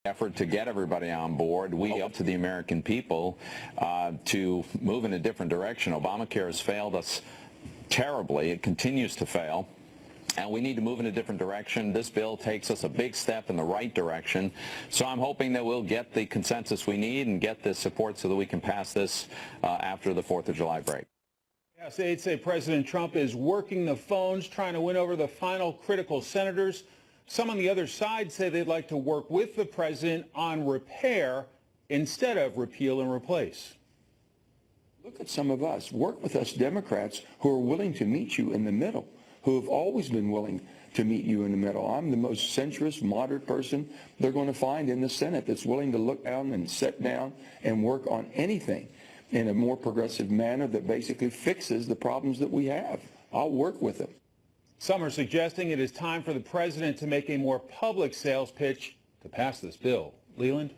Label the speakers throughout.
Speaker 1: effort to get everybody on board. We up to the American people to move in a different direction. Obamacare has failed us terribly. It continues to fail. And we need to move in a different direction. This bill takes us a big step in the right direction. So I'm hoping that we'll get the consensus we need and get the support so that we can pass this after the 4th of July break.
Speaker 2: Yes, aides say President Trump is working the phones, trying to win over the final critical senators. Some on the other side say they'd like to work with the president on repair instead of repeal and replace.
Speaker 3: Look at some of us. Work with us Democrats who are willing to meet you in the middle, who have always been willing to meet you in the middle. I'm the most centrist, moderate person they're going to find in the Senate that's willing to look down and sit down and work on anything in a more progressive manner that basically fixes the problems that we have. I'll work with them.
Speaker 2: Some are suggesting it is time for the president to make a more public sales pitch to pass this bill. Leland?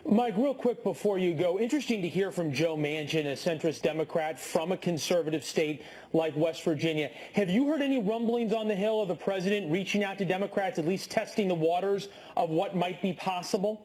Speaker 4: Mike, real quick before you go, interesting to hear from Joe Manchin, a centrist Democrat from a conservative state like West Virginia. Have you heard any rumblings on the Hill of the president reaching out to Democrats, at least testing the waters of what might be possible?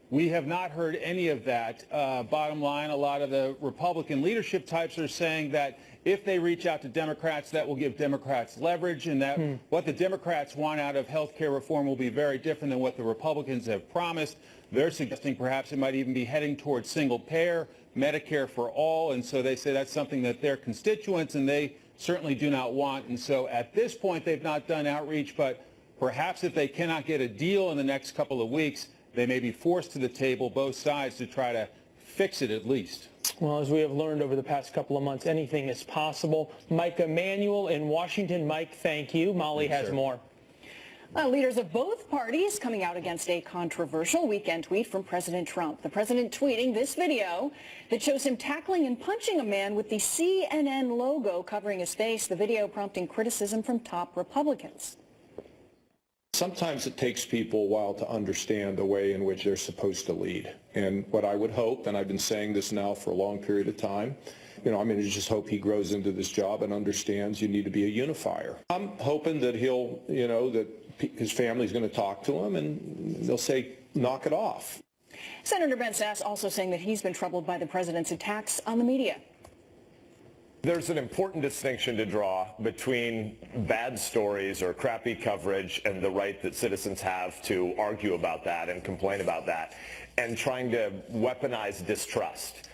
Speaker 2: We have not heard any of that. Bottom line, a lot of the Republican leadership types are saying that if they reach out to Democrats, that will give Democrats leverage, and that what the Democrats want out of health care reform will be very different than what the Republicans have promised. They're suggesting perhaps it might even be heading towards single payer, Medicare for all, and so they say that's something that their constituents and they certainly do not want. And so at this point, they've not done outreach, but perhaps if they cannot get a deal in the next couple of weeks, they may be forced to the table, both sides, to try to fix it at least.
Speaker 4: Well, as we have learned over the past couple of months, anything is possible. Mike Emanuel in Washington. Mike, thank you. Molly has more.
Speaker 5: Leaders of both parties coming out against a controversial weekend tweet from President Trump. The president tweeting this video that shows him tackling and punching a man with the CNN logo covering his face, the video prompting criticism from top Republicans.
Speaker 6: Sometimes it takes people a while to understand the way in which they're supposed to lead. And what I would hope, and I've been saying this now for a long period of time, I just hope he grows into this job and understands you need to be a unifier. I'm hoping that he'll, that his family's going to talk to him and they'll say, knock it off.
Speaker 5: Senator Ben Sasse also saying that he's been troubled by the president's attacks on the media.
Speaker 7: There's an important distinction to draw between bad stories or crappy coverage and the right that citizens have to argue about that and complain about that, and trying to weaponize distrust.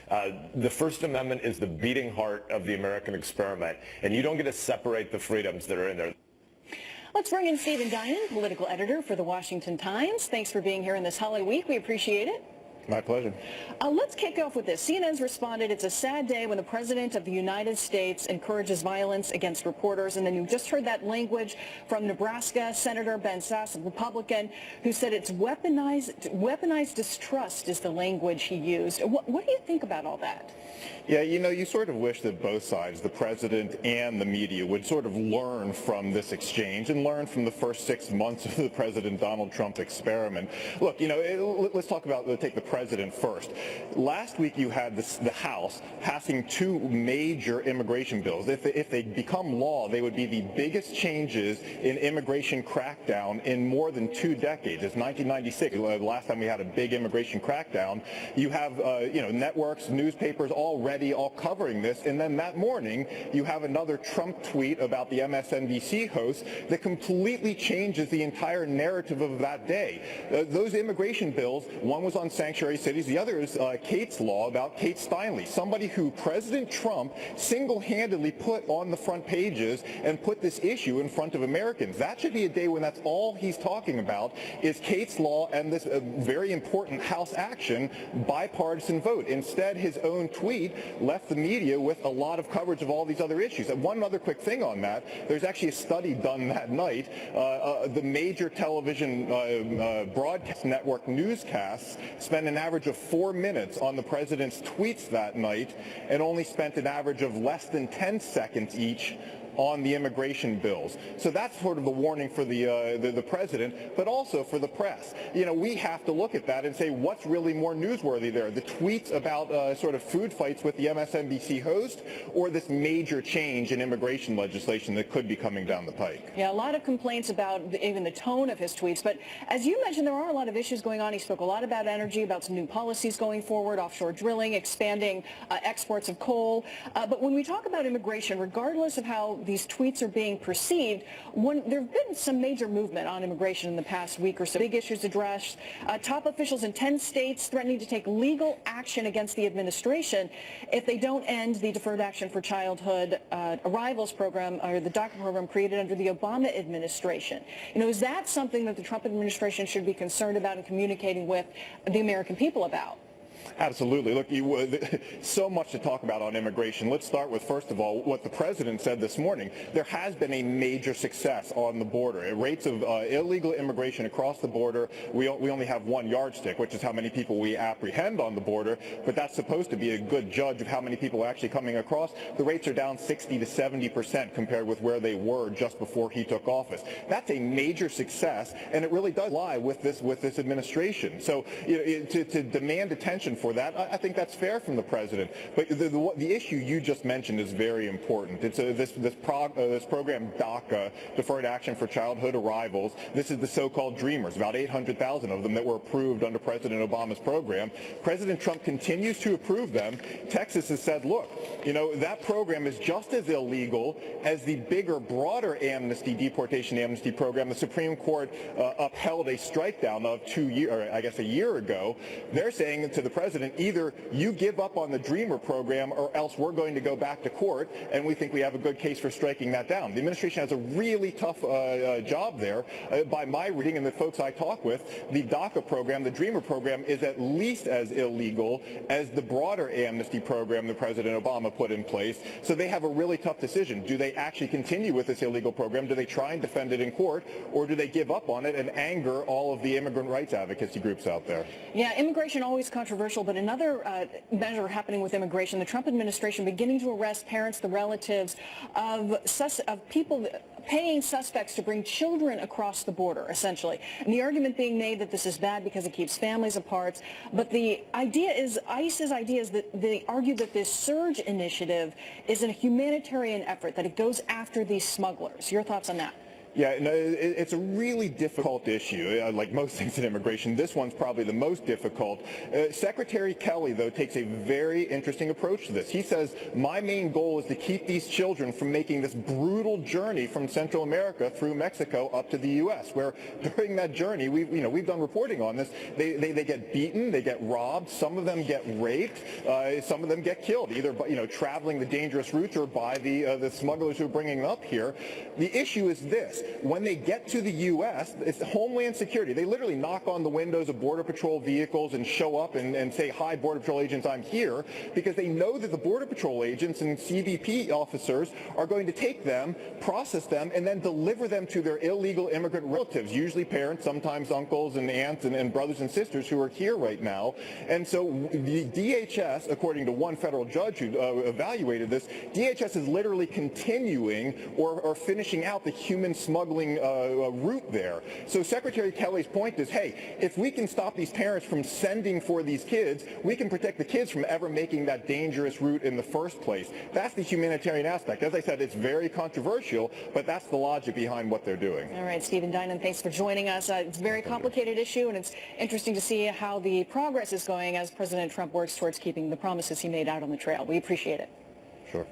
Speaker 7: The First Amendment is the beating heart of the American experiment, and you don't get to separate the freedoms that are in there.
Speaker 5: Let's bring in Stephen Dinan, political editor for The Washington Times. Thanks for being here in this holiday week. We appreciate it.
Speaker 6: My pleasure.
Speaker 5: Let's kick off with this. CNN's responded, it's a sad day when the President of the United States encourages violence against reporters. And then you just heard that language from Nebraska, Senator Ben Sasse, a Republican, who said it's weaponized distrust is the language he used. What do you think about all that?
Speaker 8: Yeah, you sort of wish that both sides, the president and the media, would sort of learn from this exchange and learn from the first 6 months of the President Donald Trump experiment. Look, let's take the president first. Last week you had the House passing 2 major immigration bills. If they become law, they would be the biggest changes in immigration crackdown in more than 2 decades. It's 1996, the last time we had a big immigration crackdown. You have, networks, newspapers already all covering this, and then that morning you have another Trump tweet about the MSNBC host that completely changes the entire narrative of that day. Those immigration bills, one was on sanctuary cities, the other is Kate's law about Kate Steinle, somebody who President Trump single-handedly put on the front pages and put this issue in front of Americans. That should be a day when that's all he's talking about is Kate's law and this very important House action, bipartisan vote. Instead, his own tweet left the media with a lot of coverage of all these other issues. And one other quick thing on that, there's actually a study done that night. The major television broadcast network newscasts spent an average of 4 minutes on the president's tweets that night and only spent an average of less than 10 seconds each on the immigration bills. So that's sort of the warning for the president, but also for the press. You know, we have to look at that and say what's really more newsworthy there, the tweets about sort of food fights with the MSNBC host, or this major change in immigration legislation that could be coming down the pike.
Speaker 5: Yeah, a lot of complaints about even the tone of his tweets. But as you mentioned, there are a lot of issues going on. He spoke a lot about energy, about some new policies going forward, offshore drilling, expanding exports of coal. But when we talk about immigration, regardless of how these tweets are being perceived, there have been some major movement on immigration in the past week or so. Big issues addressed. Top officials in 10 states threatening to take legal action against the administration if they don't end the Deferred Action for Childhood Arrivals program, or the DACA program created under the Obama administration. You know, is that something that the Trump administration should be concerned about and communicating with the American people about?
Speaker 8: Absolutely. Look, so much to talk about on immigration. Let's start with, first of all, what the president said this morning. There has been a major success on the border. Rates of illegal immigration across the border, we only have one yardstick, which is how many people we apprehend on the border, but that's supposed to be a good judge of how many people are actually coming across. The rates are down 60 to 70% compared with where they were just before he took office. That's a major success, and it really does lie with this administration. So to demand attention for that, I think that's fair from the president. But the issue you just mentioned is very important. It's this program DACA, Deferred Action for Childhood Arrivals. This is the so-called Dreamers, about 800,000 of them that were approved under President Obama's program. President Trump continues to approve them. Texas has said, look, you know, that program is just as illegal as the bigger, broader deportation amnesty program the Supreme Court upheld a strike down of a year ago. They're saying to the president, either you give up on the Dreamer program or else we're going to go back to court, and we think we have a good case for striking that down. The administration has a really tough job there. By my reading and the folks I talk with, the DACA program, the Dreamer program, is at least as illegal as the broader amnesty program that President Obama put in place. So they have a really tough decision. Do they actually continue with this illegal program? Do they try and defend it in court, or do they give up on it and anger all of the immigrant rights advocacy groups out there?
Speaker 5: Yeah, immigration always controversial, but another measure happening with immigration, the Trump administration beginning to arrest parents, the relatives of people paying suspects to bring children across the border, essentially. And the argument being made that this is bad because it keeps families apart. But the idea is, ICE's idea is that they argue that this surge initiative is a humanitarian effort, that it goes after these smugglers. Your thoughts on that?
Speaker 8: Yeah, no, it's a really difficult issue. Like most things in immigration, this one's probably the most difficult. Secretary Kelly, though, takes a very interesting approach to this. He says, my main goal is to keep these children from making this brutal journey from Central America through Mexico up to the U.S., where during that journey, we've done reporting on this, they get beaten, they get robbed, some of them get raped, some of them get killed, either by, traveling the dangerous routes or by the smugglers who are bringing them up here. The issue is this. When they get to the U.S., it's Homeland Security. They literally knock on the windows of Border Patrol vehicles and show up and say, hi, Border Patrol agents, I'm here, because they know that the Border Patrol agents and CBP officers are going to take them, process them, and then deliver them to their illegal immigrant relatives, usually parents, sometimes uncles and aunts and brothers and sisters who are here right now. And so the DHS, according to one federal judge who evaluated this, DHS is literally continuing or finishing out the human smuggling route there. So Secretary Kelly's point is, hey, if we can stop these parents from sending for these kids, we can protect the kids from ever making that dangerous route in the first place. That's the humanitarian aspect. As I said, it's very controversial, but that's the logic behind what they're doing.
Speaker 5: All right, Stephen Dinan, thanks for joining us. It's a very complicated issue, and it's interesting to see how the progress is going as President Trump works towards keeping the promises he made out on the trail. We appreciate it.
Speaker 8: Sure.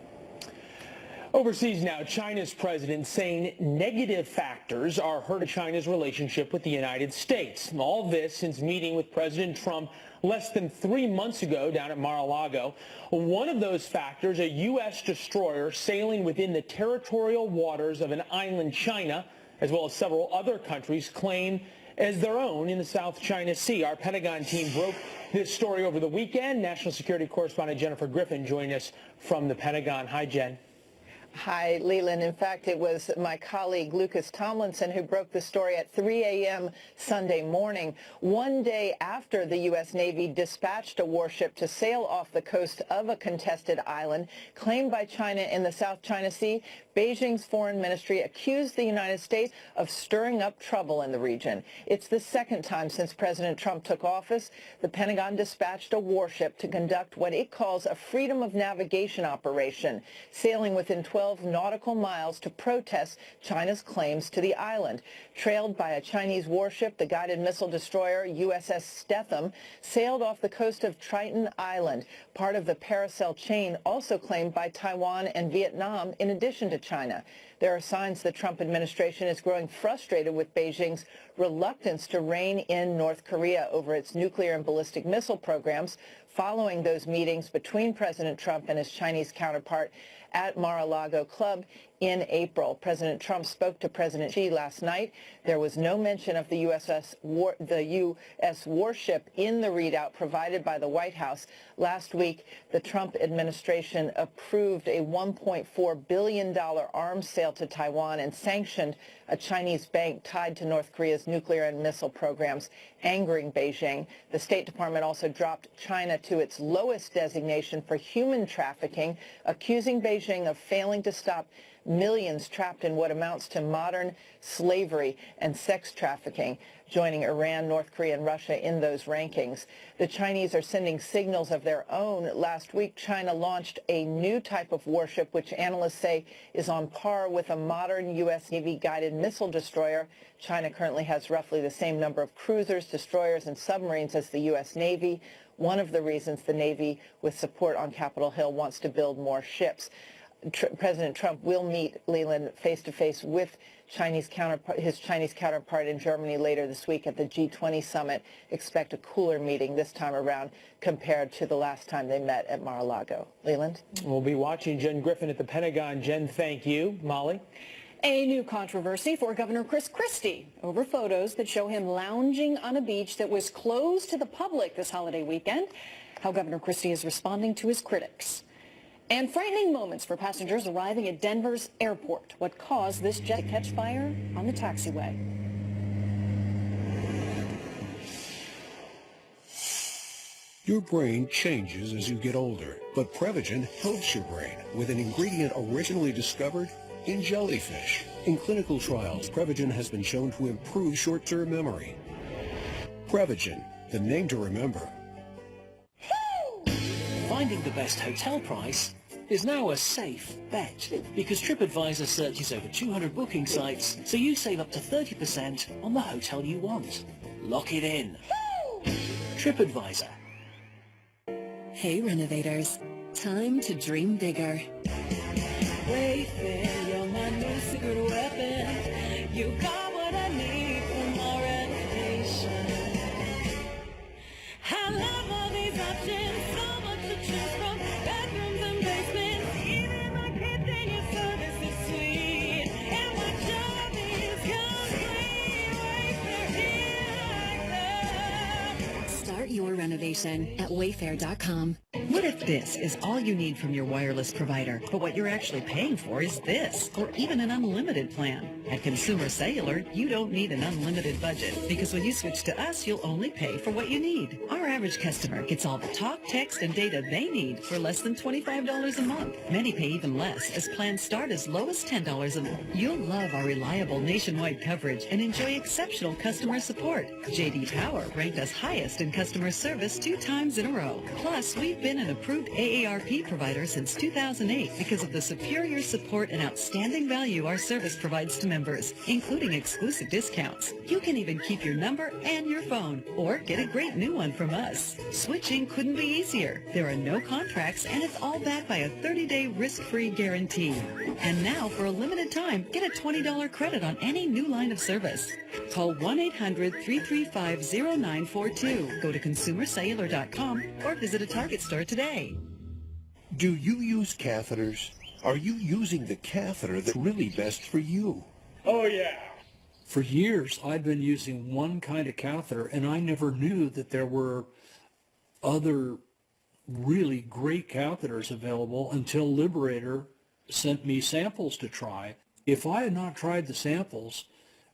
Speaker 4: Overseas now, China's president saying negative factors are hurting China's relationship with the United States. All this since meeting with President Trump less than 3 months ago down at Mar-a-Lago. One of those factors, a U.S. destroyer sailing within the territorial waters of an island China, as well as several other countries, claim as their own in the South China Sea. Our Pentagon team broke this story over the weekend. National security correspondent Jennifer Griffin joining us from the Pentagon. Hi, Jen.
Speaker 9: Hi, Leland. In fact, it was my colleague Lucas Tomlinson who broke the story at 3 a.m. Sunday morning, one day after the U.S. Navy dispatched a warship to sail off the coast of a contested island claimed by China in the South China Sea. Beijing's foreign ministry accused the United States of stirring up trouble in the region. It's the second time since President Trump took office. The Pentagon dispatched a warship to conduct what it calls a freedom of navigation operation, sailing within 12 nautical miles to protest China's claims to the island. Trailed by a Chinese warship, the guided missile destroyer USS Stetham sailed off the coast of Triton Island, part of the Paracel chain also claimed by Taiwan and Vietnam in addition to China. There are signs the Trump administration is growing frustrated with Beijing's reluctance to rein in North Korea over its nuclear and ballistic missile programs following those meetings between President Trump and his Chinese counterpart at Mar-a-Lago Club in April. President Trump spoke to President Xi last night. There was no mention of the U.S. warship in the readout provided by the White House. Last week, the Trump administration approved a $1.4 billion arms sale to Taiwan and sanctioned a Chinese bank tied to North Korea's nuclear and missile programs, angering Beijing. The State Department also dropped China to its lowest designation for human trafficking, accusing Beijing of failing to stop millions trapped in what amounts to modern slavery and sex trafficking, joining Iran, North Korea, and Russia in those rankings. The Chinese are sending signals of their own. Last week, China launched a new type of warship, which analysts say is on par with a modern U.S. Navy guided missile destroyer. China currently has roughly the same number of cruisers, destroyers, and submarines as the U.S. Navy. One of the reasons the Navy, with support on Capitol Hill, wants to build more ships. President Trump will meet Leland face-to-face with his Chinese counterpart in Germany later this week at the G20 summit. Expect a cooler meeting this time around compared to the last time they met at Mar-a-Lago. Leland?
Speaker 4: We'll be watching Jen Griffin at the Pentagon. Jen, thank you. Molly?
Speaker 5: A new controversy for Governor Chris Christie over photos that show him lounging on a beach that was closed to the public this holiday weekend. How Governor Christie is responding to his critics. And frightening moments for passengers arriving at Denver's airport. What caused this jet catch fire on the taxiway?
Speaker 10: Your brain changes as you get older, but Prevagen helps your brain with an ingredient originally discovered in jellyfish. In clinical trials, Prevagen has been shown to improve short-term memory. Prevagen, the name to remember.
Speaker 11: Finding the best hotel price is now a safe bet because TripAdvisor searches over 200 booking sites, so you save up to 30% on the hotel you want. Lock it in. TripAdvisor.
Speaker 12: Hey renovators, time to dream bigger. Wayfair, you're my new secret weapon. You got what I need for more renovation. I love all these options, so much to choose from. Bedrooms and basements, even my kitchen, your service is sweet. And my job is complete. Wayfair, here I come. Start your renovation at Wayfair.com.
Speaker 13: What if this is all you need from your wireless provider, but what you're actually paying for is this, or even an unlimited plan? At Consumer Cellular, you don't need an unlimited budget, because when you switch to us, you'll only pay for what you need. Our average customer gets all the talk, text, and data they need for less than $25 a month. Many pay even less, as plans start as low as $10 a month. You'll love our reliable nationwide coverage and enjoy exceptional customer support. J.D. Power ranked us highest in customer service 2 times in a row. Plus, we've been an approved AARP provider since 2008 because of the superior support and outstanding value our service provides to members, including exclusive discounts. You can even keep your number and your phone, or get a great new one from us. Switching couldn't be easier. There are no contracts, and it's all backed by a 30-day risk-free guarantee. And now, for a limited time, get a $20 credit on any new line of service. Call 1-800-335-0942. Go to consumercellular.com or visit a Target store today.
Speaker 10: Do you use catheters? Are you using the catheter that's really best for you?
Speaker 14: Oh, yeah. For years, I've been using one kind of catheter, and I never knew that there were other really great catheters available until Liberator sent me samples to try. If I had not tried the samples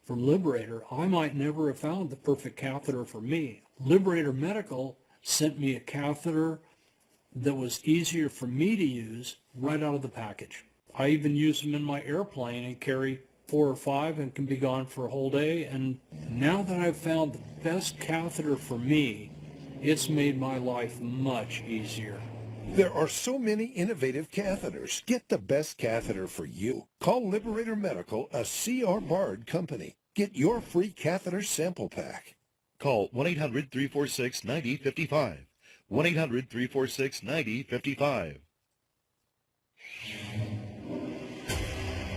Speaker 14: from Liberator, I might never have found the perfect catheter for me. Liberator Medical sent me a catheter that was easier for me to use right out of the package. I even use them in my airplane and carry 4 or 5 and can be gone for a whole day. And now that I've found the best catheter for me, it's made my life much easier.
Speaker 10: There are so many innovative catheters. Get the best catheter for you. Call Liberator Medical, a C.R. Bard company. Get your free catheter sample pack.
Speaker 15: Call 1-800-346-9055. 1-800-346-9055.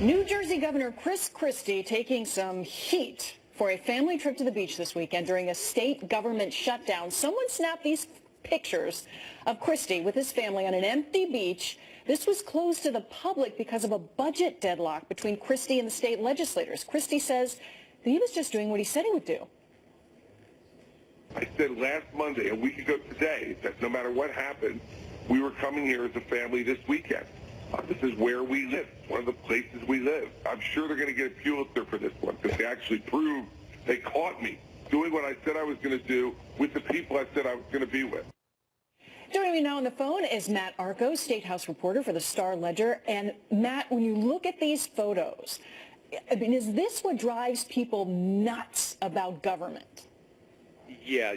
Speaker 5: New Jersey Governor Chris Christie taking some heat for a family trip to the beach this weekend during a state government shutdown. Someone snapped these pictures of Christie with his family on an empty beach. This was closed to the public because of a budget deadlock between Christie and the state legislators. Christie says that he was just doing what he said he would do.
Speaker 16: I said last Monday, a week ago today, that no matter what happened, we were coming here as a family this weekend. This is where we live, one of the places we live. I'm sure they're going to get a Pulitzer for this one because they actually proved they caught me doing what I said I was going to do with the people I said I was going to be with.
Speaker 5: Joining me now on the phone is Matt Arco, State House reporter for the Star-Ledger. And Matt, when you look at these photos, I mean, is this what drives people nuts about government?
Speaker 17: Yeah.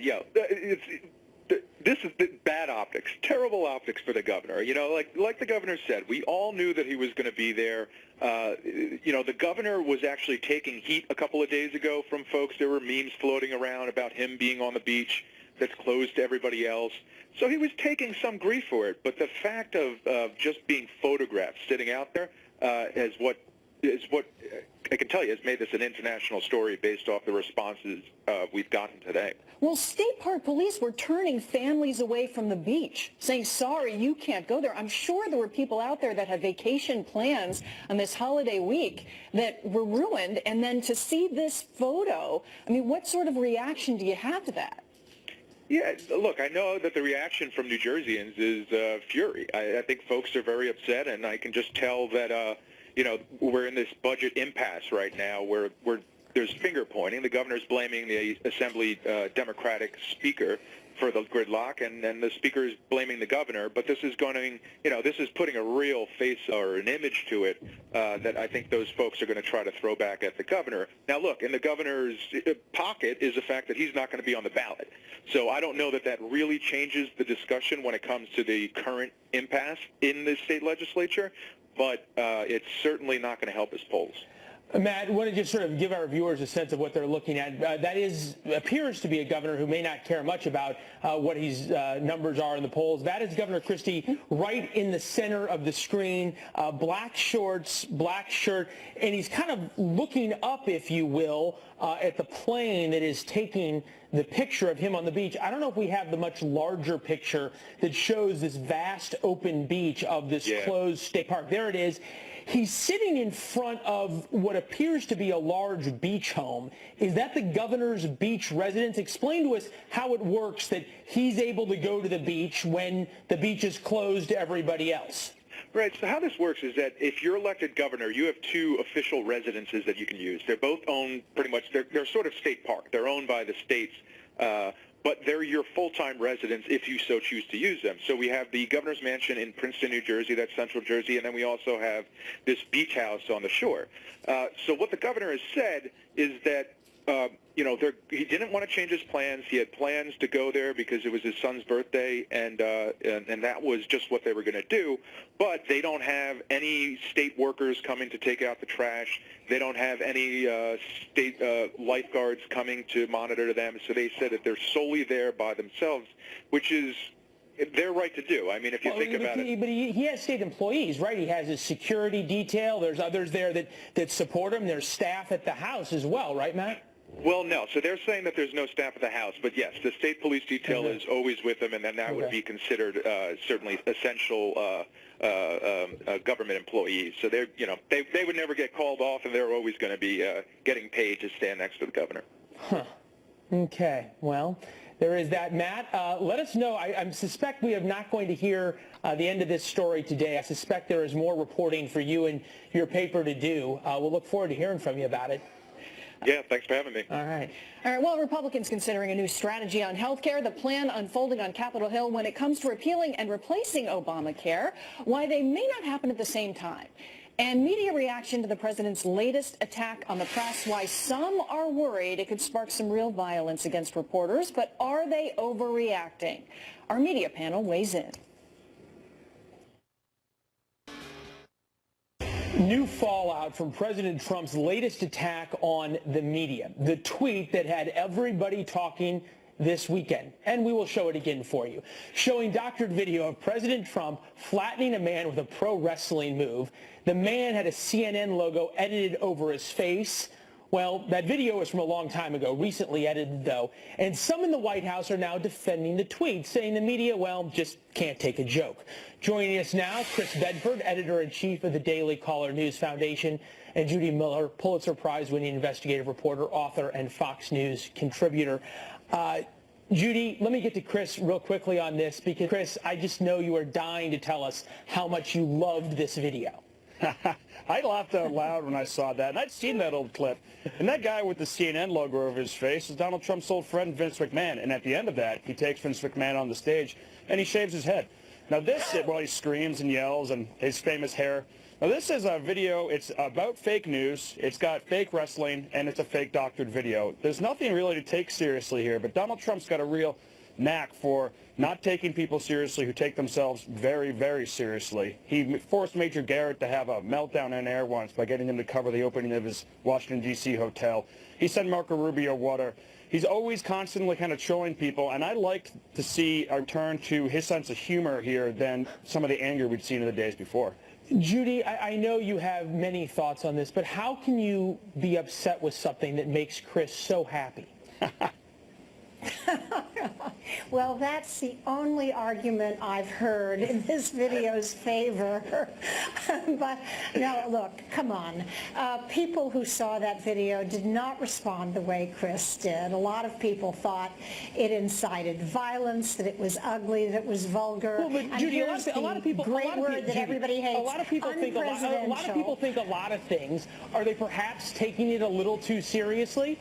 Speaker 17: This is bad optics, terrible optics for the governor. You know, like the governor said, we all knew that he was going to be there. The governor was actually taking heat a couple of days ago from folks. There were memes floating around about him being on the beach that's closed to everybody else. So he was taking some grief for it. But the fact of just being photographed sitting out there is what I can tell you has made this an international story based off the responses we've gotten today.
Speaker 5: Well, State Park Police were turning families away from the beach, saying, sorry, you can't go there. I'm sure there were people out there that had vacation plans on this holiday week that were ruined. And then to see this photo, I mean, what sort of reaction do you have to that?
Speaker 17: Yeah, look, I know that the reaction from New Jerseyans is fury. I think folks are very upset, and I can just tell that, we're in this budget impasse right now where there's finger pointing. The governor's blaming the Assembly Democratic Speaker for the gridlock, and the Speaker is blaming the governor. But this is this is putting a real face or an image to it that I think those folks are going to try to throw back at the governor. Now, look, in the governor's pocket is the fact that he's not going to be on the ballot. So I don't know that really changes the discussion when it comes to the current impasse in the state legislature, but it's certainly not going to help his polls.
Speaker 4: Matt, I want to just sort of give our viewers a sense of what they're looking at. That appears to be a governor who may not care much about what his numbers are in the polls. That is Governor Christie right in the center of the screen, black shorts, black shirt, and he's kind of looking up, if you will, at the plane that is taking the picture of him on the beach. I don't know if we have the much larger picture that shows this vast open beach of this closed state park. There it is. He's sitting in front of what appears to be a large beach home. Is that the governor's beach residence? Explain to us how it works that he's able to go to the beach when the beach is closed to everybody else.
Speaker 17: Right. So how this works is that if you're elected governor, you have 2 official residences that you can use. They're both owned pretty much. They're sort of state park. They're owned by the states. But they're your full-time residents if you so choose to use them. So we have the governor's mansion in Princeton, New Jersey, that's central Jersey, and then we also have this beach house on the shore. So what the governor has said is that, he didn't want to change his plans. He had plans to go there because it was his son's birthday, and that was just what they were going to do. But they don't have any state workers coming to take out the trash. They don't have any state lifeguards coming to monitor them. So they said that they're solely there by themselves, which is their right to do. I mean, if you think about it.
Speaker 4: But he has state employees, right? He has his security detail. There's others there that support him. There's staff at the house as well, right, Matt?
Speaker 17: Well, no. So they're saying that there's no staff at the house, but yes, the state police detail is always with them, and then that would be considered certainly essential government employees. So they would never get called off, and they're always going to be getting paid to stand next to the governor.
Speaker 4: Huh. Okay. Well, There is that. Matt, let us know. I suspect we are not going to hear the end of this story today. I suspect there is more reporting for you and your paper to do. We'll look forward to hearing from you about it.
Speaker 17: Yeah, thanks for having me.
Speaker 4: All right.
Speaker 5: All right, well, Republicans considering a new strategy on health care, the plan unfolding on Capitol Hill when it comes to repealing and replacing Obamacare, why they may not happen at the same time. And media reaction to the president's latest attack on the press, why some are worried it could spark some real violence against reporters, but are they overreacting? Our media panel weighs in.
Speaker 4: New fallout from President Trump's latest attack on the media. The tweet that had everybody talking this weekend, and we will show it again for you, showing doctored video of President Trump flattening a man with a pro wrestling move. The man had a CNN logo edited over his face. Well, that video is from a long time ago, recently edited though, and some in the White House are now defending the tweet, saying the media, well, just can't take a joke. Joining us now, Chris Bedford, editor-in-chief of the Daily Caller News Foundation, and Judy Miller, Pulitzer Prize-winning investigative reporter, author, and Fox News contributor. Judy, let me get to Chris real quickly on this, because Chris, I just know you are dying to tell us how much you loved this video.
Speaker 15: I laughed out loud when I saw that, and I'd seen that old clip. And that guy with the CNN logo over his face is Donald Trump's old friend Vince McMahon. And at the end of that, he takes Vince McMahon on the stage and he shaves his head. Now this, well, he screams and yells and his famous hair. Now this is a video, it's about fake news, it's got fake wrestling, and it's a fake doctored video. There's nothing really to take seriously here, but Donald Trump's got a real knack for not taking people seriously who take themselves very, very seriously. He forced Major Garrett to have a meltdown on air once by getting him to cover the opening of his Washington, D.C. hotel. He sent Marco Rubio water. He's always constantly kind of trolling people, and I like to see a return to his sense of humor here than some of the anger we'd seen in the days before.
Speaker 4: Judy, I know you have many thoughts on this, but how can you be upset with something that makes Chris so happy?
Speaker 18: Well, that's the only argument I've heard in this video's favor. But no, look, come on. People who saw that video did not respond the way Chris did. A lot of people thought it incited violence, that it was ugly, that it was vulgar.
Speaker 4: Well, but Judy, a lot of people think a lot of things. Are they perhaps taking it a little too seriously?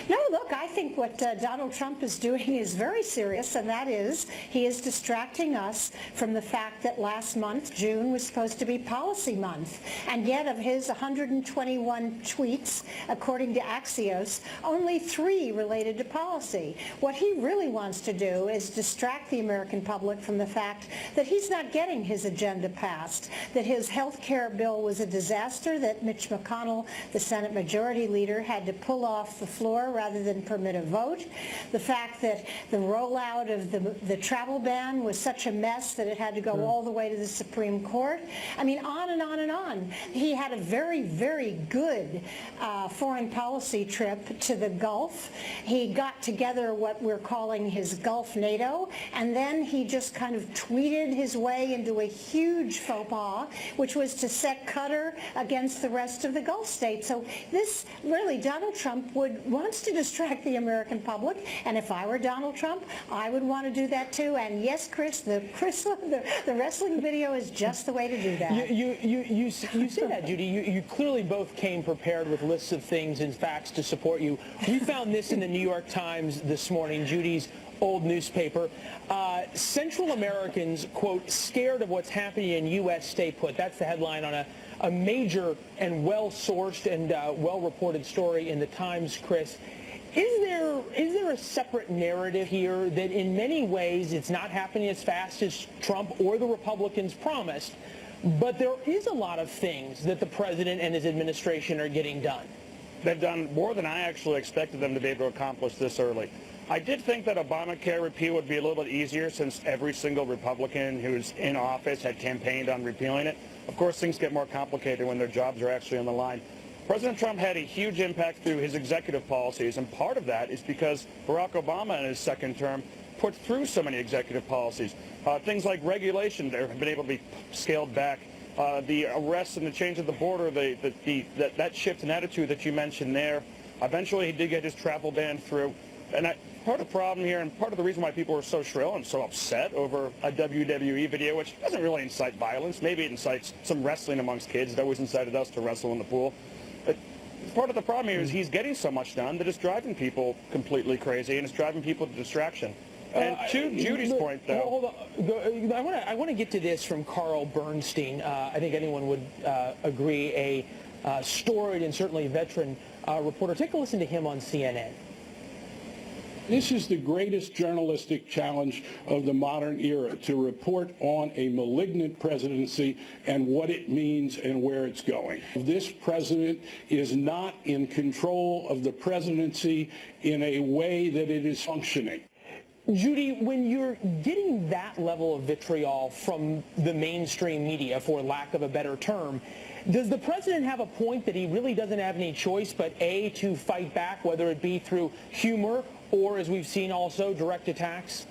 Speaker 18: No, look, I think what Donald Trump is doing is very serious, and that is he is distracting us from the fact that last month, June, was supposed to be policy month. And yet of his 121 tweets, according to Axios, only 3 related to policy. What he really wants to do is distract the American public from the fact that he's not getting his agenda passed, that his health care bill was a disaster, that Mitch McConnell, the Senate Majority Leader, had to pull off the floor rather than permit a vote, the fact that the rollout of the travel ban was such a mess that it had to go all the way to the Supreme Court. I mean, on and on and on. He had a very, very good foreign policy trip to the Gulf. He got together what we're calling his Gulf NATO, and then he just kind of tweeted his way into a huge faux pas, which was to set Qatar against the rest of the Gulf states. So this, really, Donald Trump wants to distract the American public, and if I were Donald Trump, I would want to do that too. And yes, Chris, the wrestling video is just the way to do that.
Speaker 4: You say that, Judy. You clearly both came prepared with lists of things and facts to support you. We found this in the New York Times this morning, Judy's old newspaper. Central Americans, quote, scared of what's happening in U.S. stay put. That's the headline on a major and well-sourced and well-reported story in the Times, Chris. Is there a separate narrative here that in many ways it's not happening as fast as Trump or the Republicans promised, but there is a lot of things that the president and his administration are getting done?
Speaker 15: They've done more than I actually expected them to be able to accomplish this early. I did think that Obamacare repeal would be a little bit easier since every single Republican who's in office had campaigned on repealing it. Of course, things get more complicated when their jobs are actually on the line. President Trump had a huge impact through his executive policies, and part of that is because Barack Obama in his second term put through so many executive policies. Things like regulation have been able to be scaled back. The arrests and the change of the border, that shift in attitude that you mentioned there. Eventually, he did get his travel ban through. And part of the problem here, and part of the reason why people are so shrill and so upset over a WWE video, which doesn't really incite violence. Maybe it incites some wrestling amongst kids. It always incited us to wrestle in the pool. But part of the problem here is he's getting so much done that it's driving people completely crazy, and it's driving people to distraction. And to Judy's point, though.
Speaker 4: Hold on. I want to get to this from Carl Bernstein. I think anyone would agree, a storied and certainly veteran reporter. Take a listen to him on CNN.
Speaker 19: This is the greatest journalistic challenge of the modern era, to report on a malignant presidency and what it means and where it's going. This president is not in control of the presidency in a way that it is functioning.
Speaker 4: Judy, when you're getting that level of vitriol from the mainstream media, for lack of a better term, does the president have a point that he really doesn't have any choice but A, to fight back, whether it be through humor or, as we've seen also, direct attacks?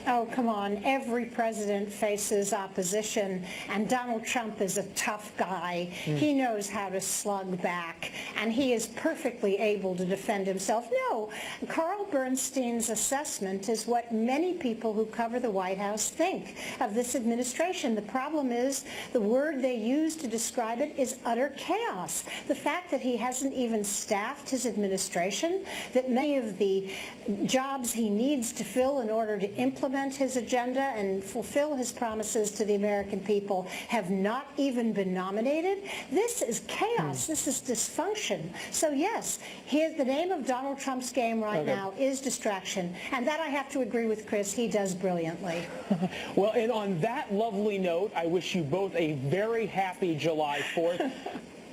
Speaker 18: Oh, come on. Every president faces opposition, and Donald Trump is a tough guy. He knows how to slug back, and he is perfectly able to defend himself. No, Carl Bernstein's assessment is what many people who cover the White House think of this administration. The problem is the word they use to describe it is utter chaos. The fact that he hasn't even staffed his administration, that many of the jobs he needs to fill in order to implement his agenda and fulfill his promises to the American people have not even been nominated. This is chaos. This is dysfunction. So yes, the name of Donald Trump's game right now is distraction. And that I have to agree with Chris. He does brilliantly.
Speaker 4: Well, and on that lovely note, I wish you both a very happy July 4th.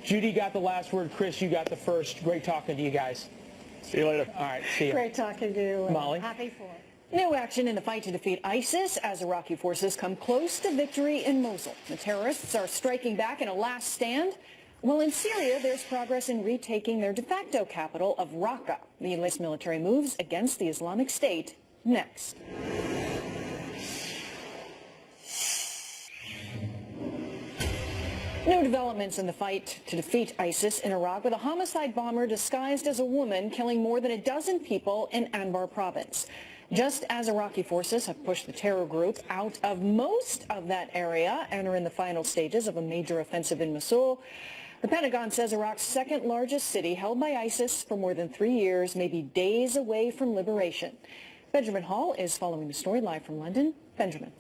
Speaker 4: Judy got the last word. Chris, you got the first. Great talking to you guys.
Speaker 15: See you later.
Speaker 4: All right, see you.
Speaker 18: Great talking to you.
Speaker 4: Molly?
Speaker 18: Happy 4th.
Speaker 5: New action in the fight to defeat ISIS as Iraqi forces come close to victory in Mosul. The terrorists are striking back in a last stand. While in Syria, there's progress in retaking their de facto capital of Raqqa. The latest military moves against the Islamic State next. New developments in the fight to defeat ISIS in Iraq, with a homicide bomber disguised as a woman killing more than a dozen people in Anbar province. Just as Iraqi forces have pushed the terror group out of most of that area and are in the final stages of a major offensive in Mosul, the Pentagon says Iraq's second largest city, held by ISIS for more than 3 years, may be days away from liberation. Benjamin Hall is following the story live from London. Benjamin.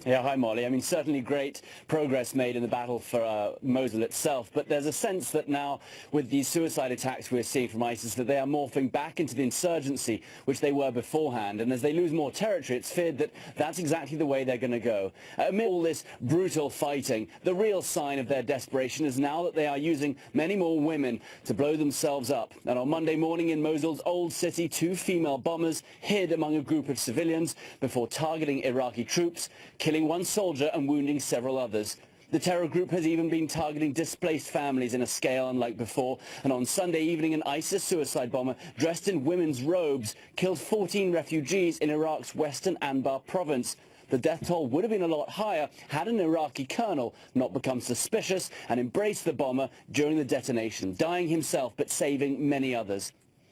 Speaker 20: Yeah, hi Molly. I mean, certainly great progress made in the battle for Mosul itself, but there's a sense that now with these suicide attacks we're seeing from ISIS that they are morphing back into the insurgency which they were beforehand, and as they lose more territory it's feared that that's exactly the way they're going to go. Amid all this brutal fighting, the real sign of their desperation is now that they are using many more women to blow themselves up. And on Monday morning in Mosul's old city, 2 female bombers hid among a group of civilians before targeting Iraqi troops, killing 1 soldier and wounding several others. The terror group has even been targeting displaced families in a scale unlike before, and on Sunday evening an ISIS suicide bomber dressed in women's robes killed 14 refugees in Iraq's western Anbar province. The death toll would have been a lot higher had an Iraqi colonel not become suspicious and embraced the bomber during the detonation, dying himself but saving many others.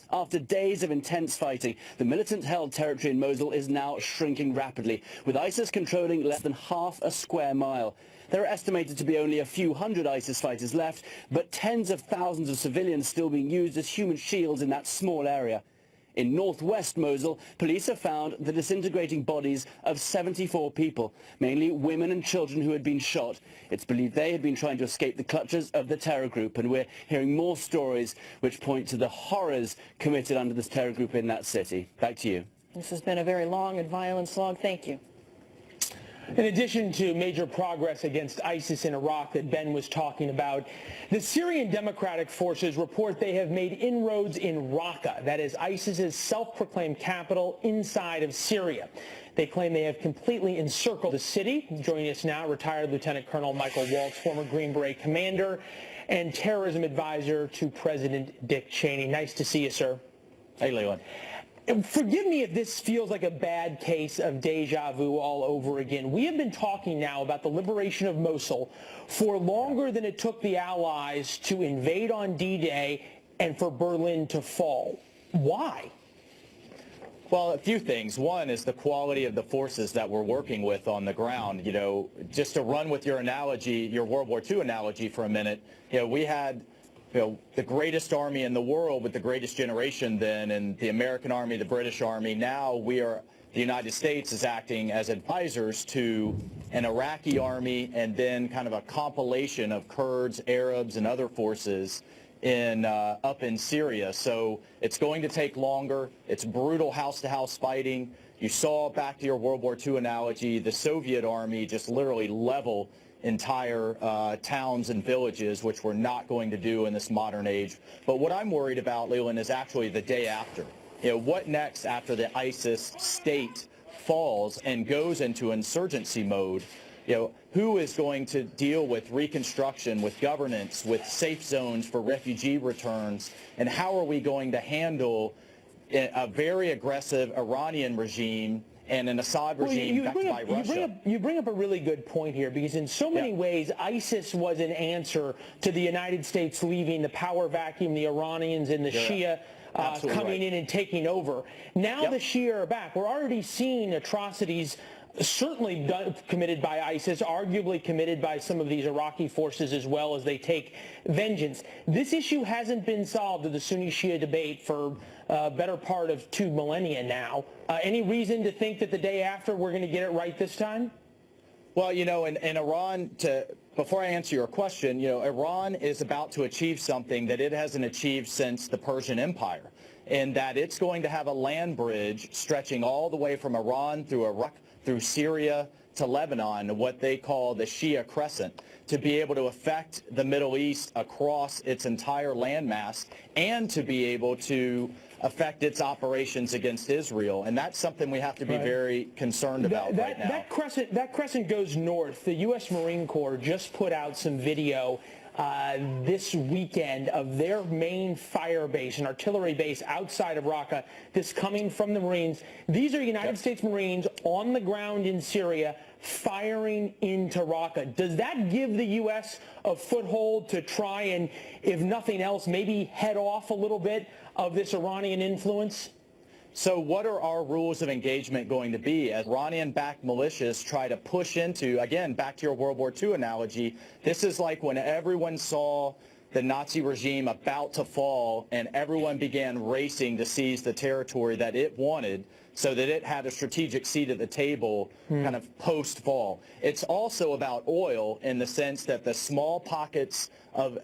Speaker 20: After days of intense fighting, the militant-held territory in Mosul is now shrinking rapidly, with ISIS controlling less than half a square mile. There are estimated to be only a few hundred ISIS fighters left, but tens of thousands of civilians still being used as human shields in that small area. In northwest Mosul, police have found the disintegrating bodies of 74 people, mainly women and children who had been shot. It's believed they had been trying to escape the clutches of the terror group, and we're hearing more stories which point to the horrors committed under this terror group in that city. Back to you.
Speaker 5: This has been a very long and violent slog. Thank you.
Speaker 4: In addition to major progress against ISIS in Iraq that Ben was talking about, the Syrian Democratic Forces report they have made inroads in Raqqa, that is ISIS's self-proclaimed capital inside of Syria. They claim they have completely encircled the city. Joining us now, retired Lieutenant Colonel Michael Waltz, former Green Beret commander and terrorism advisor to President Dick Cheney. Nice to see you, sir.
Speaker 20: Hey, Leon.
Speaker 4: Forgive me if this feels like a bad case of deja vu all over again. We have been talking now about the liberation of Mosul for longer than it took the Allies to invade on D-Day and for Berlin to fall. Why?
Speaker 20: Well, a few things. One is the quality of the forces that we're working with on the ground. You know, just to run with your analogy, your World War II analogy for a minute, you know, we had the greatest army in the world with the greatest generation then, and the American Army, the British Army. Now the United States is acting as advisors to an Iraqi army and then kind of a compilation of Kurds, Arabs, and other forces up in Syria. So it's going to take longer. It's brutal house-to-house fighting. You saw, back to your World War II analogy, the Soviet army just literally level entire towns and villages, which we're not going to do in this modern age. But what I'm worried about, Leland, is actually the day after. You know, what next after the ISIS state falls and goes into insurgency mode? You know, who is going to deal with reconstruction, with governance, with safe zones for refugee returns, and how are we going to handle a very aggressive Iranian regime and an Assad regime backed by Russia?
Speaker 4: You bring up a really good point here, because in so many ways, ISIS was an answer to the United States leaving the power vacuum, the Iranians and the Shia coming in and taking over. Now the Shia are back. We're already seeing atrocities certainly committed by ISIS, arguably committed by some of these Iraqi forces as well, as they take vengeance. This issue hasn't been solved in the Sunni-Shia debate for a better part of 2 millennia now. Any reason to think that the day after we're going to get it right this time?
Speaker 20: Well, you know, in Iran, before I answer your question, you know, Iran is about to achieve something that it hasn't achieved since the Persian Empire, in that it's going to have a land bridge stretching all the way from Iran through Iraq, through Syria to Lebanon, what they call the Shia Crescent, to be able to affect the Middle East across its entire landmass and to be able to affect its operations against Israel. And that's something we have to be very concerned about right now.
Speaker 4: That crescent goes north. The U.S. Marine Corps just put out some video this weekend of their main fire base, an artillery base outside of Raqqa. This coming from the Marines. These are United States Marines on the ground in Syria firing into Raqqa. Does that give the U.S. a foothold to try and, if nothing else, maybe head off a little bit of this Iranian influence?
Speaker 20: So what are our rules of engagement going to be as Iranian-backed militias try to push into, again, back to your World War II analogy, this is like when everyone saw the Nazi regime about to fall and everyone began racing to seize the territory that it wanted so that it had a strategic seat at the table kind of post-fall. It's also about oil in the sense that the small pockets of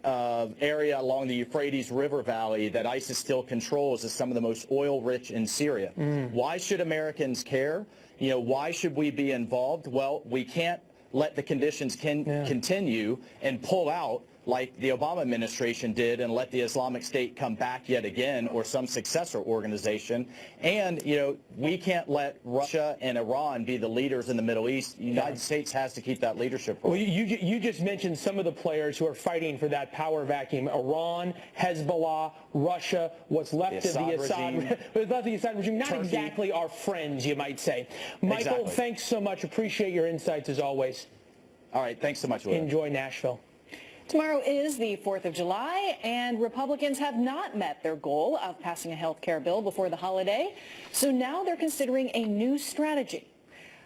Speaker 20: area along the Euphrates River Valley that ISIS still controls is some of the most oil-rich in Syria. Why should Americans care? You know, why should we be involved? Well, we can't let the conditions continue and pull out like the Obama administration did and let the Islamic State come back yet again, or some successor organization. And, you know, we can't let Russia and Iran be the leaders in the Middle East. The United States has to keep that leadership role.
Speaker 4: Well, you just mentioned some of the players who are fighting for that power vacuum. Iran, Hezbollah, Russia, what's left of the Assad regime. Not
Speaker 20: Turkey.
Speaker 4: Exactly our friends, you might say. Michael, thanks so much. Appreciate your insights as always.
Speaker 20: All right, thanks so much, Will.
Speaker 4: Enjoy Nashville.
Speaker 5: Tomorrow is the 4th of July, and Republicans have not met their goal of passing a health care bill before the holiday. So now they're considering a new strategy.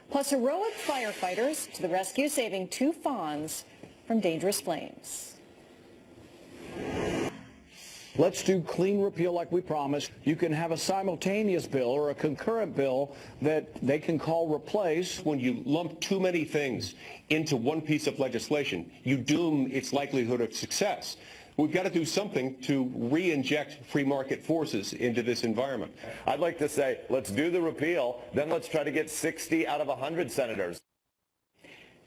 Speaker 5: Plus, heroic firefighters to the rescue, saving 2 fawns from dangerous flames.
Speaker 21: Let's do clean repeal like we promised. You can have a simultaneous bill or a concurrent bill that they can call replace.
Speaker 22: When you lump too many things into one piece of legislation, you doom its likelihood of success. We've got to do something to re-inject free market forces into this environment.
Speaker 7: I'd like to say, let's do the repeal, then let's try to get 60 out of 100 senators.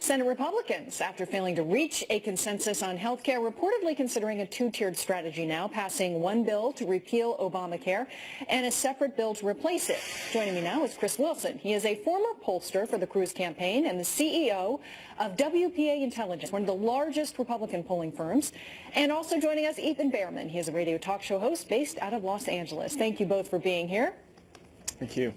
Speaker 5: Senate Republicans, after failing to reach a consensus on health care, reportedly considering a 2-tiered strategy now, passing one bill to repeal Obamacare and a separate bill to replace it. Joining me now is Chris Wilson. He is a former pollster for the Cruz campaign and the CEO of WPA Intelligence, one of the largest Republican polling firms. And also joining us, Ethan Behrman. He is a radio talk show host based out of Los Angeles. Thank you both for being here.
Speaker 20: Thank you.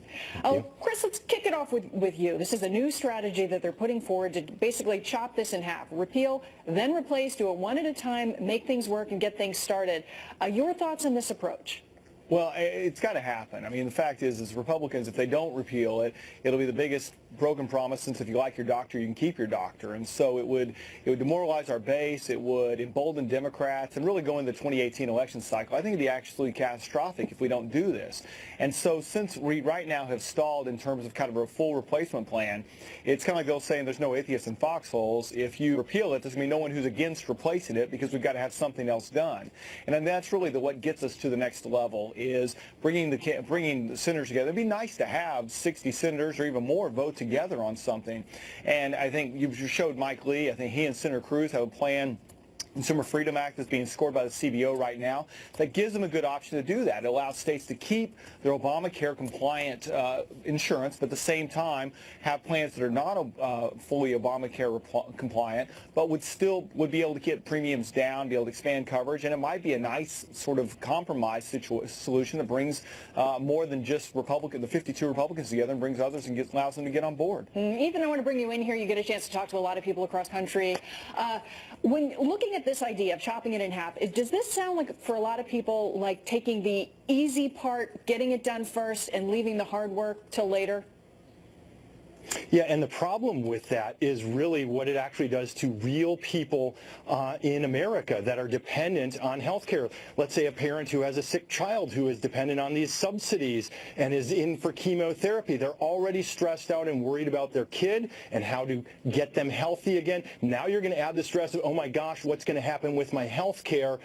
Speaker 5: Chris, let's kick it off with you. This is a new strategy that they're putting forward to basically chop this in half. Repeal, then replace, do it one at a time, make things work and get things started. Your thoughts on this approach?
Speaker 1: Well, it's got to happen. I mean, the fact is Republicans, if they don't repeal it, it'll be the biggest broken promise since if you like your doctor, you can keep your doctor. And so it would demoralize our base. It would embolden Democrats and really go into the 2018 election cycle. I think it'd be actually catastrophic if we don't do this. And so since we right now have stalled in terms of kind of a full replacement plan, it's kind of like they'll saying there's no atheists in foxholes. If you repeal it, there's going to be no one who's against replacing it because we've got to have something else done. And then that's really what gets us to the next level is bringing the senators together. It'd be nice to have 60 senators or even more vote together on something. And I think you showed Mike Lee. I think he and Senator Cruz have a plan. Consumer Freedom Act that's being scored by the CBO right now that gives them a good option to do that. It allows states to keep their Obamacare compliant insurance, but at the same time have plans that are not fully Obamacare compliant, but would be able to get premiums down, be able to expand coverage, and it might be a nice sort of compromise solution that brings more than just the 52 Republicans together and brings others and allows them to get on board.
Speaker 5: Ethan, I want to bring you in here. You get a chance to talk to a lot of people across country. When looking at this idea of chopping it in half, does this sound like, for a lot of people, like taking the easy part, getting it done first, and leaving the hard work till later?
Speaker 4: Yeah, and the problem with that is really what it actually does to real people in America that are dependent on health care. Let's say a parent who has a sick child who is dependent on these subsidies and is in for chemotherapy. They're already stressed out and worried about their kid and how to get them healthy again. Now you're going to add the stress of, oh my gosh, what's going to happen with my health care?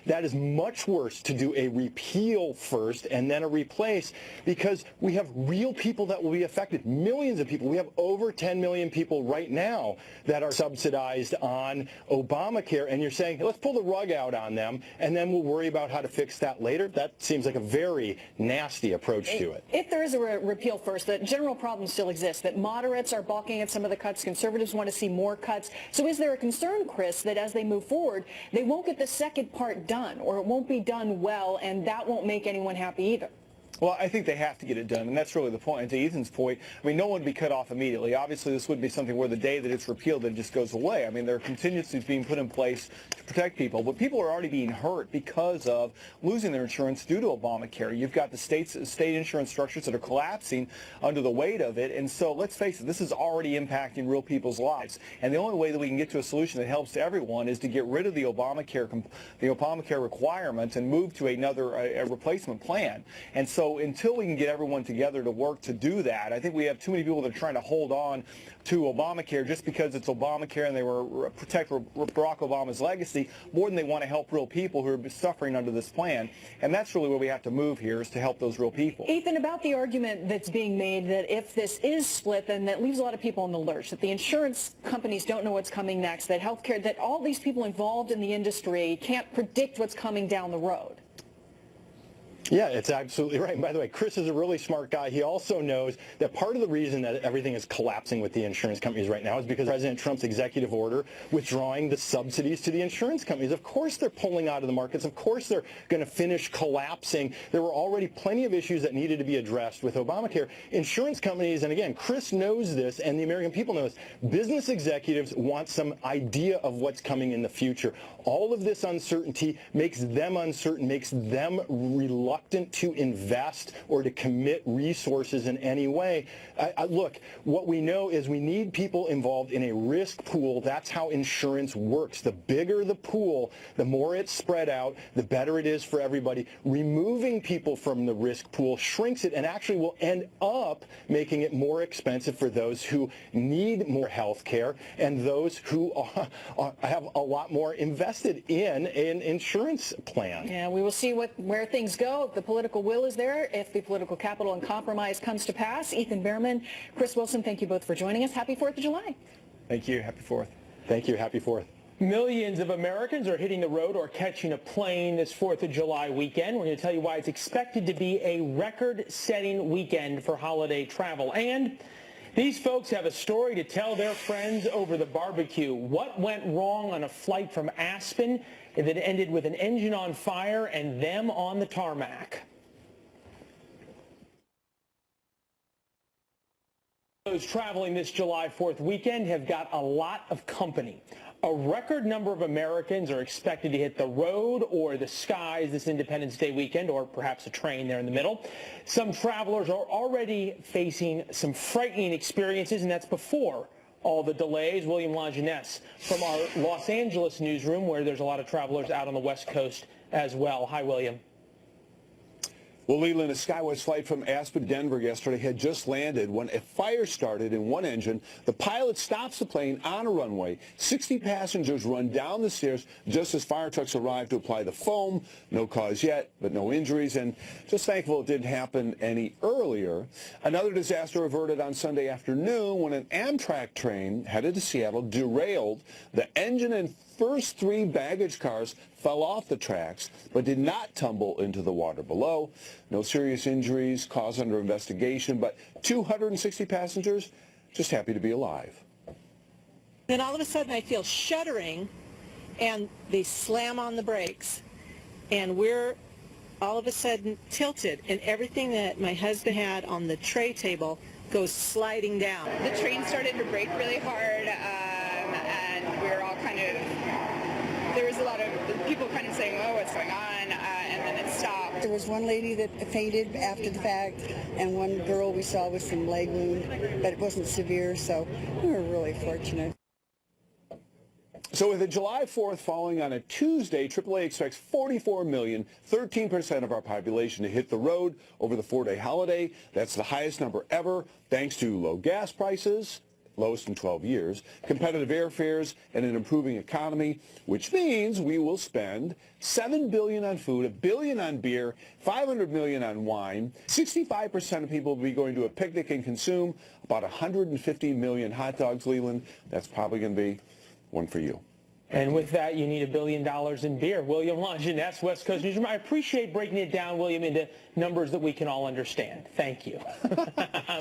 Speaker 4: That is much worse to do a repeal first and then a replace, because we have real people that will be affected, millions of people. We have over 10 million people right now that are subsidized on Obamacare, and you're saying, hey, let's pull the rug out on them, and then we'll worry about how to fix that later? That seems like a very nasty approach to it.
Speaker 5: If there is a repeal first, the general problem still exists, that moderates are balking at some of the cuts, conservatives want to see more cuts. So is there a concern, Chris, that as they move forward, they won't get the second part done, or it won't be done well, and that won't make anyone happy either?
Speaker 1: Well, I think they have to get it done, and that's really the point. And to Ethan's point, I mean, no one would be cut off immediately. Obviously, this wouldn't be something where the day that it's repealed, it just goes away. I mean, there are contingencies being put in place to protect people, but people are already being hurt because of losing their insurance due to Obamacare. You've got the state insurance structures that are collapsing under the weight of it, and so let's face it, this is already impacting real people's lives. And the only way that we can get to a solution that helps everyone is to get rid of the Obamacare requirements and move to a replacement plan. And so until we can get everyone together to work to do that, I think we have too many people that are trying to hold on to Obamacare just because it's Obamacare and they were protect Barack Obama's legacy more than they want to help real people who are suffering under this plan. And that's really where we have to move here, is to help those real people.
Speaker 5: Ethan, about the argument that's being made that if this is split, then that leaves a lot of people in the lurch, that the insurance companies don't know what's coming next, that healthcare, that all these people involved in the industry can't predict what's coming down the road.
Speaker 4: Yeah, it's absolutely right. And by the way, Chris is a really smart guy. He also knows that part of the reason that everything is collapsing with the insurance companies right now is because of President Trump's executive order withdrawing the subsidies to the insurance companies. Of course they're pulling out of the markets. Of course they're going to finish collapsing. There were already plenty of issues that needed to be addressed with Obamacare. Insurance companies, and again, Chris knows this and the American people know this, business executives want some idea of what's coming in the future. All of this uncertainty makes them uncertain, makes them reluctant to invest or to commit resources in any way. Look, what we know is we need people involved in a risk pool. That's how insurance works. The bigger the pool, the more it's spread out, the better it is for everybody. Removing people from the risk pool shrinks it and actually will end up making it more expensive for those who need more health care and those who have a lot more invested in an insurance plan.
Speaker 5: Yeah, we will see where things go. If the political will is there, if the political capital and compromise comes to pass. Ethan Behrman, Chris Wilson, thank you both for joining us. Happy 4th of July.
Speaker 1: Thank you. Happy 4th.
Speaker 4: Thank you. Happy 4th. Millions of Americans are hitting the road or catching a plane this 4th of July weekend. We're going to tell you why it's expected to be a record-setting weekend for holiday travel. And these folks have a story to tell their friends over the barbecue. What went wrong on a flight from Aspen that ended with an engine on fire and them on the tarmac? Those traveling this July 4th weekend have got a lot of company. A record number of Americans are expected to hit the road or the skies this Independence Day weekend, or perhaps a train there in the middle. Some travelers are already facing some frightening experiences, and that's before all the delays. William Longinus from our Los Angeles newsroom, where there's a lot of travelers out on the West Coast as well. Hi, William.
Speaker 2: Well, Leland, a SkyWest flight from Aspen, Denver yesterday had just landed when a fire started in one engine. The pilot stops the plane on a runway. 60 passengers run down the stairs just as fire trucks arrive to apply the foam. No cause yet, but no injuries, and just thankful it didn't happen any earlier. Another disaster averted on Sunday afternoon when an Amtrak train headed to Seattle derailed. The engine and first 3 baggage cars fell off the tracks but did not tumble into the water below. No serious injuries, cause under investigation, but 260 passengers just happy to be alive.
Speaker 9: Then all of a sudden I feel shuddering, and they slam on the brakes, and we're all of a sudden tilted, and everything that my husband had on the tray table goes sliding down.
Speaker 3: The train started to brake really hard, and we were all kind of, there was a lot of people kind of saying, oh, what's going on, and then it stopped.
Speaker 23: There was one lady that fainted after the fact, and one girl we saw with some leg wound, but it wasn't severe, so we were really fortunate.
Speaker 2: So with the July 4th falling on a Tuesday, AAA expects 44 million, 13% of our population to hit the road over the 4-day holiday. That's the highest number ever, thanks to low gas prices, lowest in 12 years, competitive airfares, and an improving economy, which means we will spend $7 billion on food, $1 billion on beer, $500 million on wine. 65% of people will be going to a picnic and consume about 150 million hot dogs, Leland. That's probably going to be one for you.
Speaker 4: And with that, you need $1 billion in beer. William Longinus, West Coast Newsroom. I appreciate breaking it down, William, into numbers that we can all understand. Thank you.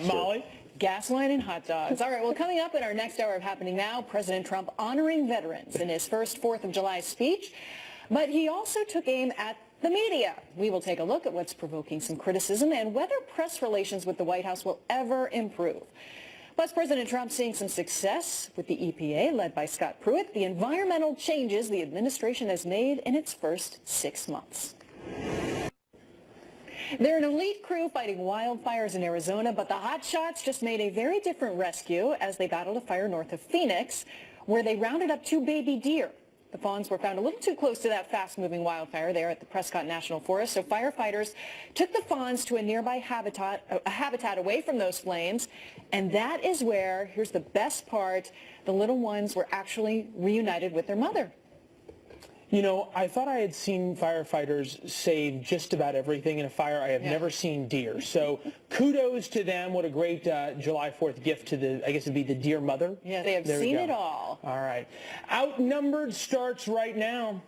Speaker 4: Molly?
Speaker 5: Gasoline and hot dogs. All right, well, coming up in our next hour of Happening Now, President Trump honoring veterans in his first 4th of July speech, but he also took aim at the media. We will take a look at what's provoking some criticism and whether press relations with the White House will ever improve. Plus, President Trump seeing some success with the EPA, led by Scott Pruitt, the environmental changes the administration has made in its first 6 months. They're an elite crew fighting wildfires in Arizona, but the hotshots just made a very different rescue as they battled a fire north of Phoenix, where they rounded up 2 baby deer. The fawns were found a little too close to that fast-moving wildfire there at the Prescott National Forest, so firefighters took the fawns to a nearby habitat away from those flames, and that is where, here's the best part, the little ones were actually reunited with their mother.
Speaker 4: You know, I thought I had seen firefighters save just about everything in a fire. I have never seen deer. So kudos to them. What a great July 4th gift to the, I guess it'd be the deer mother.
Speaker 5: Yeah, they have seen it all.
Speaker 4: All right. Outnumbered starts right now.